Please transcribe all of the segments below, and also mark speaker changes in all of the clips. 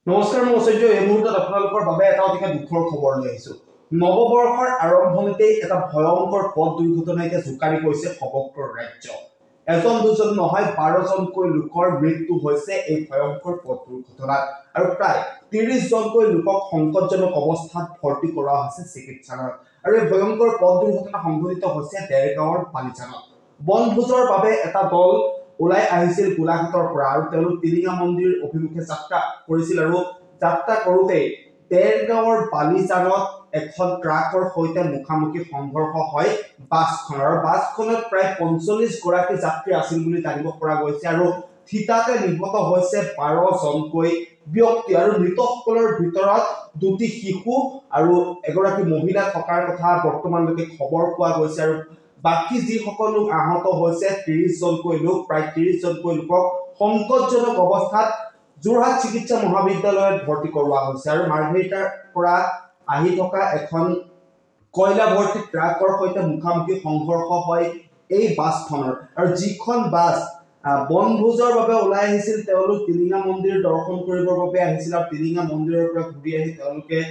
Speaker 1: নমস্কাৰ মই ঐশ্বৰ্য এই মুহূৰ্তত আপোনালোকৰ বাবে এটা অতিকে দুখৰ খবৰ লৈ আহিছো। নৱবৰ্ষৰ আৰম্ভণিতেই এটা ভয়ংকৰ পথ দুৰ্ঘটনাই জোকাৰি গৈছে সমগ্ৰ ৰাজ্য। এজন দুজন নহয় 12জনকৈ লোকৰ মৃত্যু হৈছে এই ভয়ংকৰ পথ দুৰ্ঘটনাত আৰু প্ৰায় 30জনকৈ লোকক সংকটজনক অৱস্থাত ভৰ্তি কৰা হৈছে চিকিৎসালয়ত। আৰু এই ভয়ংকৰ পথ দুৰ্ঘটনা সংঘটিত হৈছে দেৰগাঁৱৰ বালিজানত। বনভোজৰ বাবে এটা দল ওলাই আহিছিল গোলাঘাটৰ পৰা আৰু তেওঁলোক টিলিঙা মন্দিৰ অভিমুখে যাত্ৰা কৰিছিল আৰু যাত্ৰা কৰোতে দেৰগাঁৱৰ বালিজানত এখন ট্ৰাকৰ সৈতে মুখামুখি সংঘৰ্ষ হয় বাছখনৰ। বাছখনত প্ৰায় 45 গৰাকী যাত্ৰী আছিল বুলি জানিব পৰা গৈছে আৰু থিতাতে নিহত হৈছে 12জনকৈ ব্যক্তি আৰু মৃতসকলৰ ভিতৰত দুটি শিশু আৰু এগৰাকী মহিলা থকাৰ কথা বৰ্তমানলৈকে খবৰ পোৱা গৈছে আৰু বাকি যিসকল লোক আহত হৈছে 30জনকৈ লোক, প্ৰায় 30জনকৈ লোকক সংকটজনক অৱস্থাত যোৰহাট চিকিৎসা মহাবিদ্যালয়ত ভৰ্তি কৰোৱা হৈছে আৰু মাৰ্ঘেৰিটাৰ পৰা আহি থকা এখন কয়লা ভৰ্তি ট্ৰাকৰ সৈতে মুখামুখি সংঘৰ্ষ হয় এই বাছখনৰ। আৰু যিখন বাছ বনভোজৰ বাবে ওলাই আহিছিল তেওঁলোক টিলিঙা মন্দিৰ দৰ্শন কৰিবৰ বাবে আহিছিল আৰু টিলিঙা মন্দিৰৰ পৰা ঘূৰি আহি তেওঁলোকে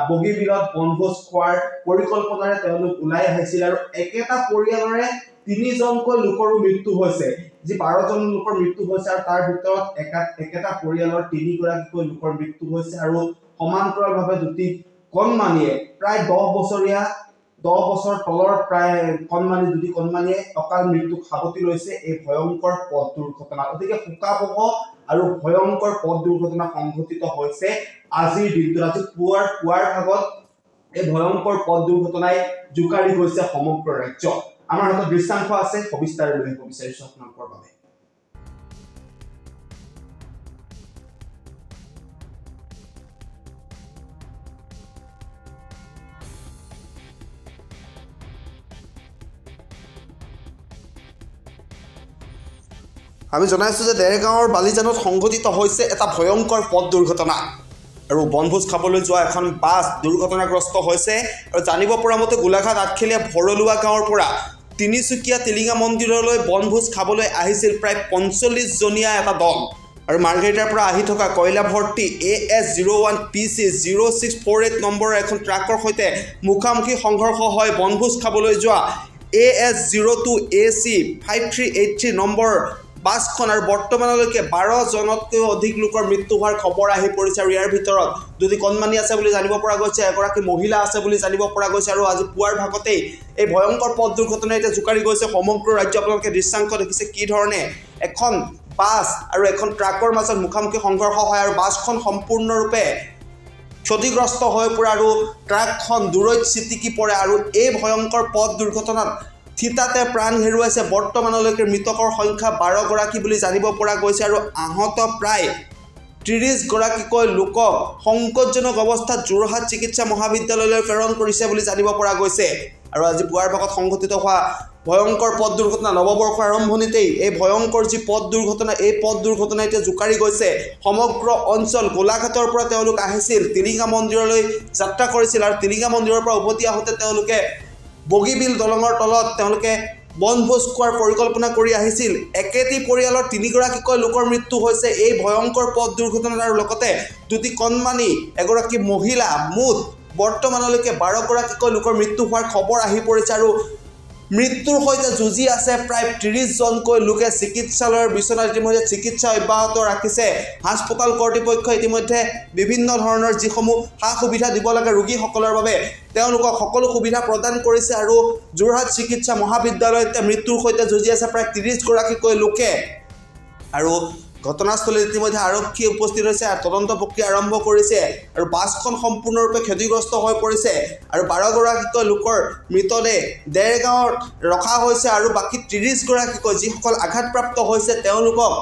Speaker 1: বগীবিলত বনভোজ খোৱাৰ পৰিকল্পনাৰে তেওঁলোক ওলাই আহিছিল আৰু একেটা পৰিয়ালৰে 3জনকৈ লোকৰো মৃত্যু হৈছে। যি 12জন লোকৰ মৃত্যু হৈছে আৰু তাৰ ভিতৰত একেটা পৰিয়ালৰ 3গৰাকীকৈ লোকৰ মৃত্যু হৈছে আৰু সমান্তৰালভাৱে দুটি কণমানিয়ে প্ৰায় 10 বছৰ তলৰ প্ৰায় দুটি কণমানিয়ে অকাল মৃত্যু সাবটি লৈছে এই ভয়ংকৰ পথ দুৰ্ঘটনা। গতিকে শোকাবহ আৰু ভয়ংকৰ পথ দুৰ্ঘটনা সংঘটিত হৈছে আজিৰ দিনটোত। আজি পুৱাৰ ভাগত এই ভয়ংকৰ পথ দুৰ্ঘটনাই জোকাৰি গৈছে সমগ্ৰ ৰাজ্য। আমাৰ হাতত দৃশ্যাংশ আছে, সবিস্তাৰে লৈ আহিব বিচাৰিছো আপোনালোকৰ বাবে। আমি জনাইছো যে দেৰগাঁৱৰ বালিজানত সংঘটিত হৈছে এটা ভয়ংকৰ পথ দুৰ্ঘটনা আৰু বনভোজ খাবলৈ যোৱা এখন বাছ দুৰ্ঘটনাগ্ৰস্ত হৈছে আৰু জানিব পৰা মতে গোলাঘাট আঠখেলীয়া ভৰলুৱা গাঁৱৰ পৰা তিনিচুকীয়া টিলিঙা মন্দিৰলৈ বনভোজ খাবলৈ আহিছিল প্ৰায় 45জনীয়া এটা দল আৰু মাৰ্ঘেৰিটাৰ পৰা আহি থকা কয়লা ভৰ্তি AS01 PC 0648 নম্বৰৰ এখন ট্ৰাকৰ সৈতে মুখামুখি সংঘৰ্ষ হয় বনভোজ খাবলৈ যোৱা AS02 AC 5383 নম্বৰ বাছখন আৰু বৰ্তমানলৈকে 12জনতকৈ অধিক লোকৰ মৃত্যু হোৱাৰ খবৰ আহি পৰিছে আৰু ইয়াৰ ভিতৰত দুটি কণমানি আছে বুলি জানিব পৰা গৈছে, এগৰাকী মহিলা আছে বুলি জানিব পৰা গৈছে আৰু আজি পুৱাৰ ভাগতেই এই ভয়ংকৰ পথ দুৰ্ঘটনাই এতিয়া জোকাৰি গৈছে সমগ্ৰ ৰাজ্য। আপোনালোকে দৃশ্যাংশ দেখিছে কি ধৰণে এখন বাছ আৰু এখন ট্ৰাকৰ মাজত মুখামুখি সংঘৰ্ষ হয় আৰু বাছখন সম্পূৰ্ণৰূপে ক্ষতিগ্ৰস্ত হৈ পৰে আৰু ট্ৰাকখন দূৰৈত ছিটিকি পৰে আৰু এই ভয়ংকৰ পথ দুৰ্ঘটনাত থিতাতে প্ৰাণ হেৰুৱাইছে বৰ্তমানলৈকে মৃতকৰ সংখ্যা 12গৰাকী বুলি জানিব পৰা গৈছে আৰু আহত প্ৰায় 30গৰাকীকৈ লোকক সংকটজনক অৱস্থাত যোৰহাট চিকিৎসা মহাবিদ্যালয়লৈ প্ৰেৰণ কৰিছে বুলি জানিব পৰা গৈছে। আৰু আজি পুৱাৰ ভাগত সংঘটিত হোৱা ভয়ংকৰ পথ দুৰ্ঘটনা নৱবৰ্ষৰ আৰম্ভণিতেই এই ভয়ংকৰ যি পথ দুৰ্ঘটনা এই পথ দুৰ্ঘটনা এতিয়া জোকাৰি গৈছে সমগ্ৰ অঞ্চল। গোলাঘাটৰ পৰা তেওঁলোক আহিছিল টিলিঙা মন্দিৰলৈ যাত্ৰা কৰিছিল আৰু টিলিঙা মন্দিৰৰ পৰা উভতি আহোঁতে তেওঁলোকে বগীবিল দলঙৰ তলত তেওঁলোকে বনভোজ খোৱাৰ পৰিকল্পনা কৰি আহিছিল। একেটি পৰিয়ালৰ 3গৰাকীকৈ লোকৰ মৃত্যু হৈছে এই ভয়ংকৰ পথ দুৰ্ঘটনাত আৰু লগতে দুটি কণমানি এগৰাকী মহিলা মুঠ বৰ্তমানলৈকে 12গৰাকীকৈ লোকৰ মৃত্যু হোৱাৰ খবৰ আহি পৰিছে আৰু মৃত্যুৰ সৈতে যুঁজি আছে প্ৰায় 30জনকৈ লোকে। চিকিৎসালয়ৰ বিচনাত ইতিমধ্যে চিকিৎসা অব্যাহত ৰাখিছে হাস্পতাল কৰ্তৃপক্ষ। ইতিমধ্যে বিভিন্ন ধৰণৰ যিসমূহ সা সুবিধা দিব লাগে ৰোগীসকলৰ বাবে তেওঁলোকক সকলো সুবিধা প্ৰদান কৰিছে আৰু যোৰহাট চিকিৎসা মহাবিদ্যালয়ত মৃত্যুৰ সৈতে যুঁজি আছে প্ৰায় 30গৰাকীকৈ লোকে। আৰু ঘটনাস্থলীত ইতিমধ্যে আৰক্ষী উপস্থিত হৈছে, তদন্ত প্ৰক্ৰিয়া আৰম্ভ কৰিছে আৰু বাছখন সম্পূৰ্ণৰূপে ক্ষতিগ্ৰস্ত হৈ পৰিছে আৰু 12গৰাকীকৈ লোকৰ মৃতদেহ দেৰগাঁৱত ৰখা হৈছে আৰু বাকী 30গৰাকীকৈ যিসকল আঘাতপ্ৰাপ্ত হৈছে তেওঁলোকক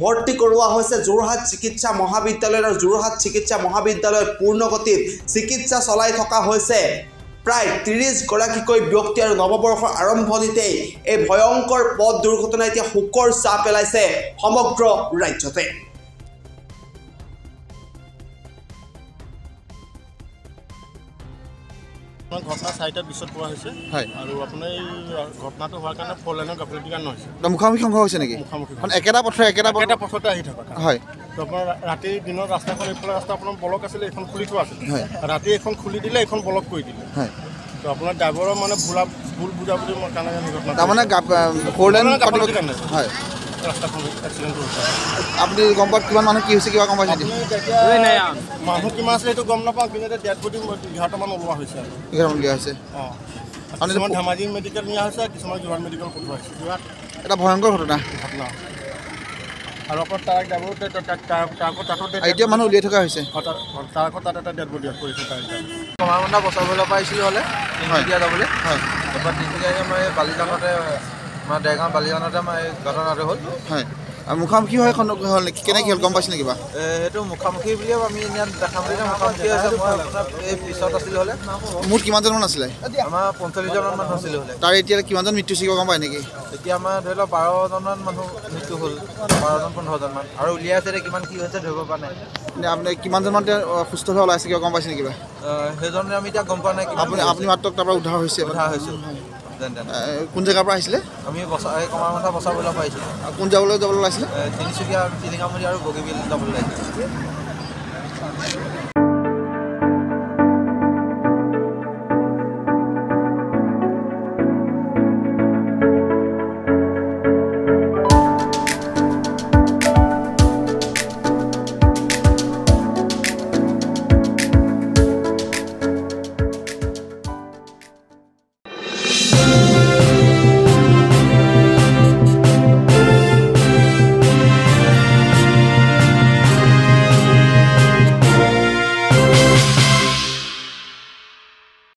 Speaker 1: ভৰ্তি কৰোৱা হৈছে যোৰহাট চিকিৎসা মহাবিদ্যালয়ত আৰু যোৰহাট চিকিৎসা মহাবিদ্যালয়ত পূৰ্ণগতিত চিকিৎসা চলাই থকা হৈছে প্ৰায় 30গৰাকীকৈ ব্যক্তি। আৰু নৱবৰ্ষৰ আৰম্ভণিতেই এই ভয়ংকৰ পথ দুৰ্ঘটনাই এতিয়া শোকৰ ছাঁ পেলাইছে সমগ্ৰ ৰাজ্যতে।
Speaker 2: ঘটনা 4টা বিছত পোৱা হৈছে আৰু আপোনাৰ এই ঘটনাটো হোৱাৰ কাৰণে 4 লাইনৰ গাফিলতিৰ কাৰণে হৈছে।
Speaker 3: মুখামুখি সংঘৰ্ষ হৈছে নেকি?
Speaker 2: মুখামুখি
Speaker 3: একেটা পথতে
Speaker 2: আহি থকা
Speaker 3: হয়।
Speaker 2: তো আপোনাৰ ৰাতি দিনৰ ৰাস্তাখন এইফালে ৰাস্তা আপোনাৰ ব্লক আছিলে, এইখন খুলি থোৱা আছিলে।
Speaker 3: হয়।
Speaker 2: ৰাতি এখন খুলি দিলে, এইখন ব্লক কৰি দিলে।
Speaker 3: হয়।
Speaker 2: তো আপোনাৰ ড্ৰাইভাৰৰ মানে ভুল বুজাবুজি মই কাৰণে ঘটনা
Speaker 3: তাৰমানে ফ'ৰ লেন হয়
Speaker 2: ৰাস্তাখন এক্সিডেণ্ট হৈছে।
Speaker 3: আপুনি গম পাওক কিমান মানুহ কি হৈছে কিবা গম পাইছে
Speaker 2: আপুনি তেতিয়া মানুহ কিমান আছিলে সেইটো গম নাপাওঁ, কিন্তু এতিয়া ডেড বডি 11টামান ওলোৱা হৈছে আৰু।
Speaker 3: কিমান দিয়া হৈছে
Speaker 2: অঁ, কিছুমান ধেমাজি মেডিকেল নিয়া হৈছে, কিছুমান যোৰহাট মেডিকেল পঠোৱা হৈছে। যোৰহাট
Speaker 3: এটা ভয়ংকৰ ঘটনা।
Speaker 2: আৰু আপোনাৰ তাৰ তাতো
Speaker 3: এতিয়া মানুহ উলিয়াই থকা হৈছে।
Speaker 2: তাৰ আকৌ তাত এটা ডেড বডি পৰিছে।
Speaker 4: কমাৰবন্ধা বচাবলৈ পাৰিছিলোঁ হ'লে তিনিচুকীয়া যাবলৈ।
Speaker 3: হয়।
Speaker 4: তাৰপৰা তিনিচুকীয়াকৈ আমাৰ এই বালিজানতে আমাৰ দেৰগাঁও বালিজানতে আমাৰ এই ঘটনাটো হ'ল।
Speaker 3: হয়। আৰু মুখামুখি হৈ হ'ল কেনেকৈ হ'ল গম পাইছে নেকি কিবা?
Speaker 4: সেইটো মুখামুখি বুলিয়ে আমি ইয়াত দেখা মেলি মুখামুখি হৈছে। মই আপোনাৰ এই পিছত আছিলোঁ হ'লে
Speaker 3: মুঠ কিমানজনমান আছিলে?
Speaker 4: আমাৰ 45জনমান মানুহ আছিলোঁ হ'লে।
Speaker 3: তাৰ এতিয়া কিমানজন মৃত্যু হৈছে গম পায় নেকি?
Speaker 4: এতিয়া আমাৰ ধৰি লওক 12জনমান মানুহ মৃত্যু হ'ল, 12জন 15জনমান। আৰু উলিয়াইছে এতিয়া কিমান কি হৈছে ধৰিব পৰা নাই।
Speaker 3: আপুনি কিমানজনমান সুস্থ হৈ ওলাইছে কিবা গম পাইছে নেকি কিবা?
Speaker 4: সেইজনে আমি এতিয়া গম পোৱা নাই।
Speaker 3: আপুনি মাত্ৰ তাৰ পৰা উদ্ধাৰ হৈছে?
Speaker 4: উদ্ধাৰ হৈছোঁ।
Speaker 3: কোন জেগাৰ পৰা আহিছিলে?
Speaker 4: আমি এই কমাৰবন্ধা বচাবলৈ পাৰিছিলোঁ।
Speaker 3: কোন যাবলৈ ওলাইছিলে?
Speaker 4: তিনিচুকীয়া টিলিঙামুড়ি আৰু বগীবিল যাবলৈ লাগিছিলে।